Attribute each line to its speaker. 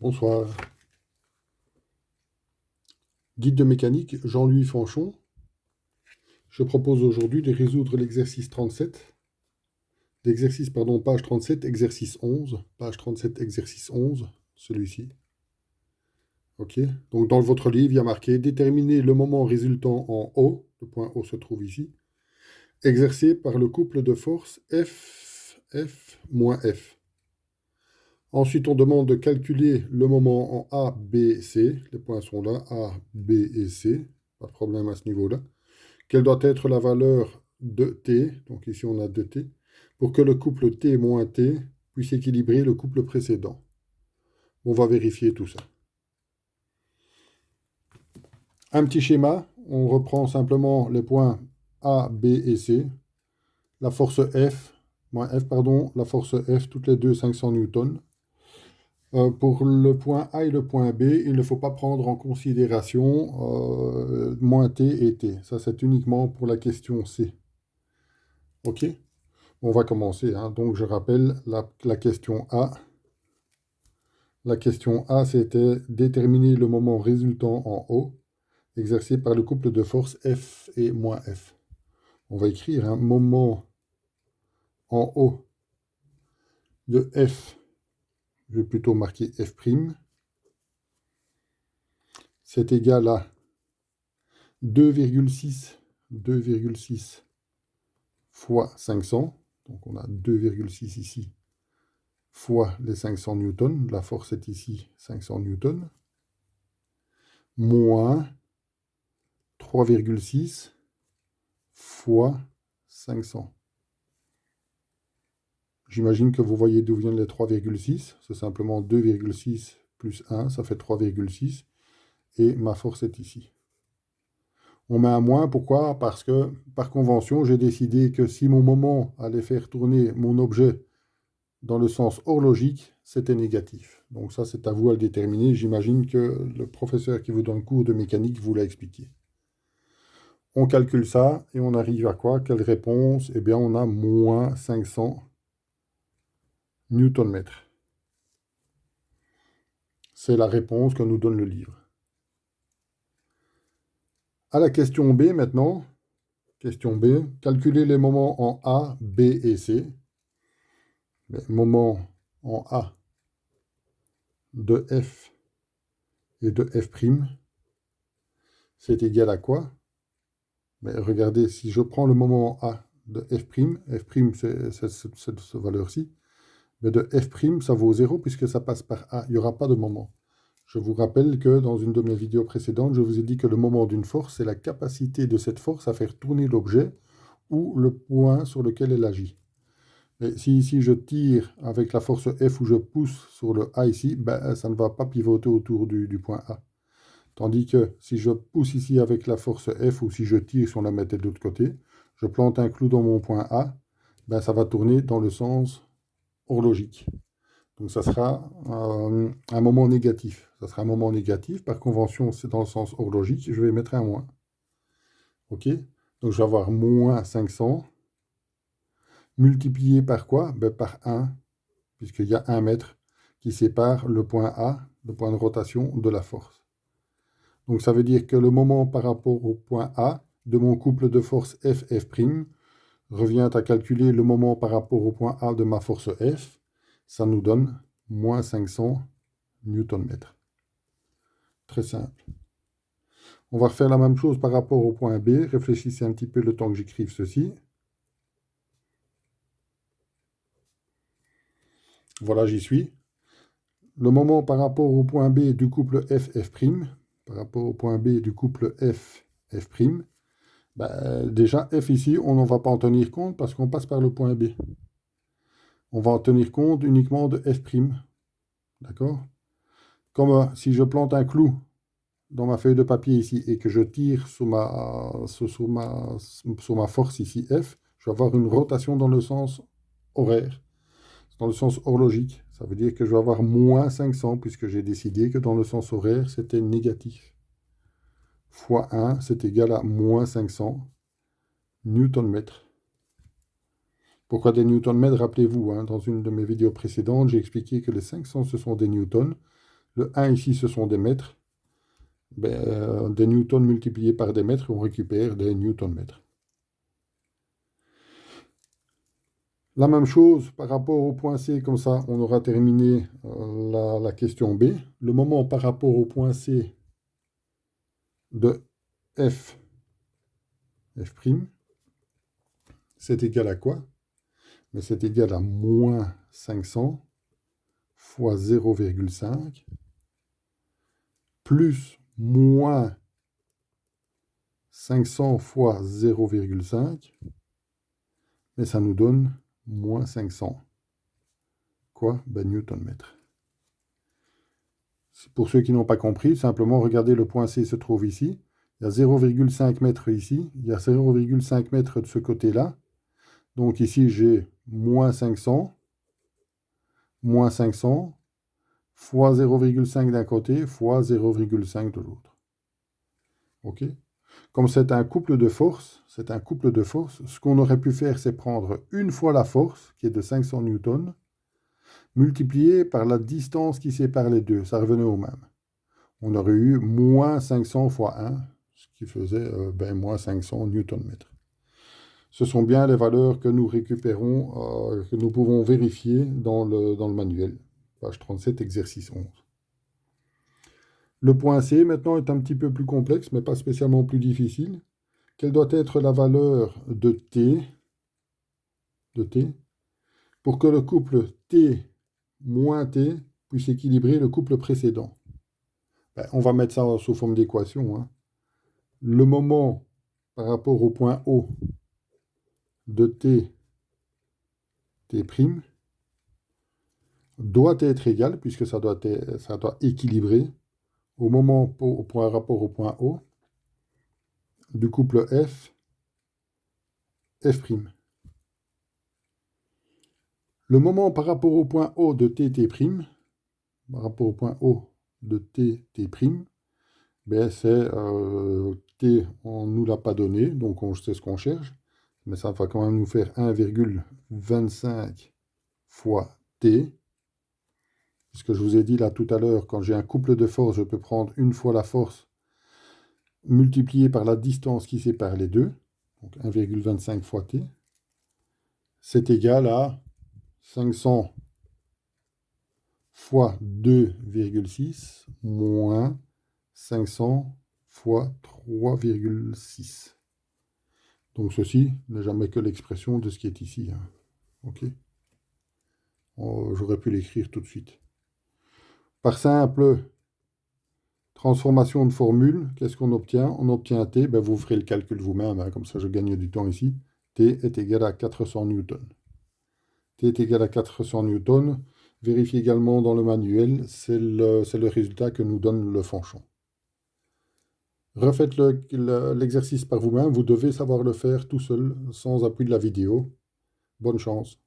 Speaker 1: Bonsoir. Guide de mécanique, Jean-Louis Fanchon. Je propose aujourd'hui de résoudre l'exercice 37. Page 37, exercice 11. Page 37, exercice 11, celui-ci. OK. Donc dans votre livre, il y a marqué déterminer le moment résultant en O, le point O se trouve ici, exercé par le couple de forces F moins F. Ensuite, on demande de calculer le moment en A, B, C. Les points sont là, A, B et C. Pas de problème à ce niveau-là. Quelle doit être la valeur de T, donc ici on a 2T, pour que le couple T moins T puisse équilibrer le couple précédent. On va vérifier tout ça. Un petit schéma, on reprend simplement les points A, B et C. La force la force F, toutes les deux 500 newtons. Pour le point A et le point B, il ne faut pas prendre en considération moins T et T. Ça, c'est uniquement pour la question C. OK? On va commencer. Donc, je rappelle la question A. La question A, c'était déterminer le moment résultant en O, exercé par le couple de forces F et moins F. On va écrire un moment en O de F. Je vais plutôt marquer F'. C'est égal à 2,6 fois 500. Donc, on a 2,6 ici fois les 500 newtons. La force est ici 500 newtons. Moins 3,6 fois 500. J'imagine que vous voyez d'où viennent les 3,6. C'est simplement 2,6 plus 1, ça fait 3,6. Et ma force est ici. On met un moins, pourquoi? Parce que, par convention, j'ai décidé que si mon moment allait faire tourner mon objet dans le sens horlogique, c'était négatif. Donc ça, c'est à vous à le déterminer. J'imagine que le professeur qui vous donne cours de mécanique vous l'a expliqué. On calcule ça et on arrive à quoi? Quelle réponse? Eh bien, on a moins 500 newton-mètres. C'est la réponse que nous donne le livre. À la question B maintenant. Question B. Calculer les moments en A, B et C. Les moments en A de F et de F', c'est égal à quoi? Mais regardez, si je prends le moment A de F', c'est cette valeur-ci, mais de F', ça vaut 0 puisque ça passe par A. Il n'y aura pas de moment. Je vous rappelle que dans une de mes vidéos précédentes, je vous ai dit que le moment d'une force, c'est la capacité de cette force à faire tourner l'objet ou le point sur lequel elle agit. Et si ici je tire avec la force F ou je pousse sur le A ici, ben, ça ne va pas pivoter autour du point A. Tandis que si je pousse ici avec la force F ou si je tire, si on la mettait de l'autre côté, je plante un clou dans mon point A, ben, ça va tourner dans le sens horlogique. Donc ça sera un moment négatif. Ça sera un moment négatif. Par convention, c'est dans le sens horlogique. Je vais mettre un moins. OK? Donc je vais avoir moins 500 multiplié par quoi? Ben, par 1, puisqu'il y a 1 mètre qui sépare le point A, le point de rotation, de la force. Donc ça veut dire que le moment par rapport au point A de mon couple de force F' revient à calculer le moment par rapport au point A de ma force F. Ça nous donne moins 500 newton-mètres. Très simple. On va refaire la même chose par rapport au point B. Réfléchissez un petit peu le temps que j'écrive ceci. Voilà, j'y suis. Le moment par rapport au point B du couple F', par rapport au point B du couple F', ben, déjà F ici, on n'en va pas en tenir compte parce qu'on passe par le point B. On va en tenir compte uniquement de F'. D'accord? Comme si je plante un clou dans ma feuille de papier ici et que je tire sur ma force ici F, je vais avoir une rotation dans le sens horaire, dans le sens horlogique. Ça veut dire que je vais avoir moins 500 puisque j'ai décidé que dans le sens horaire, c'était négatif. Fois 1, c'est égal à moins 500 newton-mètres. Pourquoi des newton-mètres? Rappelez-vous, dans une de mes vidéos précédentes, j'ai expliqué que les 500, ce sont des newtons. Le 1 ici, ce sont des mètres. Des newtons multipliés par des mètres, on récupère des newton-mètres. La même chose par rapport au point C, comme ça on aura terminé la question B. Le moment par rapport au point C de F', c'est égal à quoi? Mais c'est égal à moins 500 fois 0,5 plus moins 500 fois 0,5, mais ça nous donne moins 500. Quoi? Newton-mètre. Pour ceux qui n'ont pas compris, simplement regardez, le point C se trouve ici. Il y a 0,5 mètres ici, il y a 0,5 mètres de ce côté-là. Donc ici, j'ai moins 500 fois 0,5 d'un côté fois 0,5 de l'autre. OK? Comme c'est un couple de forces, ce qu'on aurait pu faire, c'est prendre une fois la force, qui est de 500 newtons, multiplié par la distance qui sépare les deux. Ça revenait au même. On aurait eu moins 500 fois 1, ce qui faisait moins 500 newton-mètres. Ce sont bien les valeurs que nous récupérons, que nous pouvons vérifier dans le manuel. Page 37, exercice 11. Le point C, maintenant, est un petit peu plus complexe, mais pas spécialement plus difficile. Quelle doit être la valeur de T pour que le couple T moins T puisse équilibrer le couple précédent? On va mettre ça sous forme d'équation. Hein. Le moment par rapport au point O de T' doit être égal, puisque ça doit équilibrer, au moment par rapport au point O du couple F'. Le moment par rapport au point O de T', par rapport au point O de T', c'est T, on ne nous l'a pas donné, donc on sait ce qu'on cherche, mais ça va quand même nous faire 1,25 fois T. Ce que je vous ai dit là tout à l'heure, quand j'ai un couple de forces, je peux prendre une fois la force multipliée par la distance qui sépare les deux, donc 1,25 fois T. C'est égal à 500 fois 2,6 moins 500 fois 3,6. Donc ceci n'est jamais que l'expression de ce qui est ici. Hein. OK. J'aurais pu l'écrire tout de suite. Par simple transformation de formule, qu'est-ce qu'on obtient? On obtient T, vous ferez le calcul vous-même, hein, comme ça je gagne du temps ici. T est égal à 400 newtons. T est égal à 400 newtons. Vérifiez également dans le manuel, c'est le résultat que nous donne le Fanchon. Refaites l'exercice par vous-même, vous devez savoir le faire tout seul, sans appui de la vidéo. Bonne chance.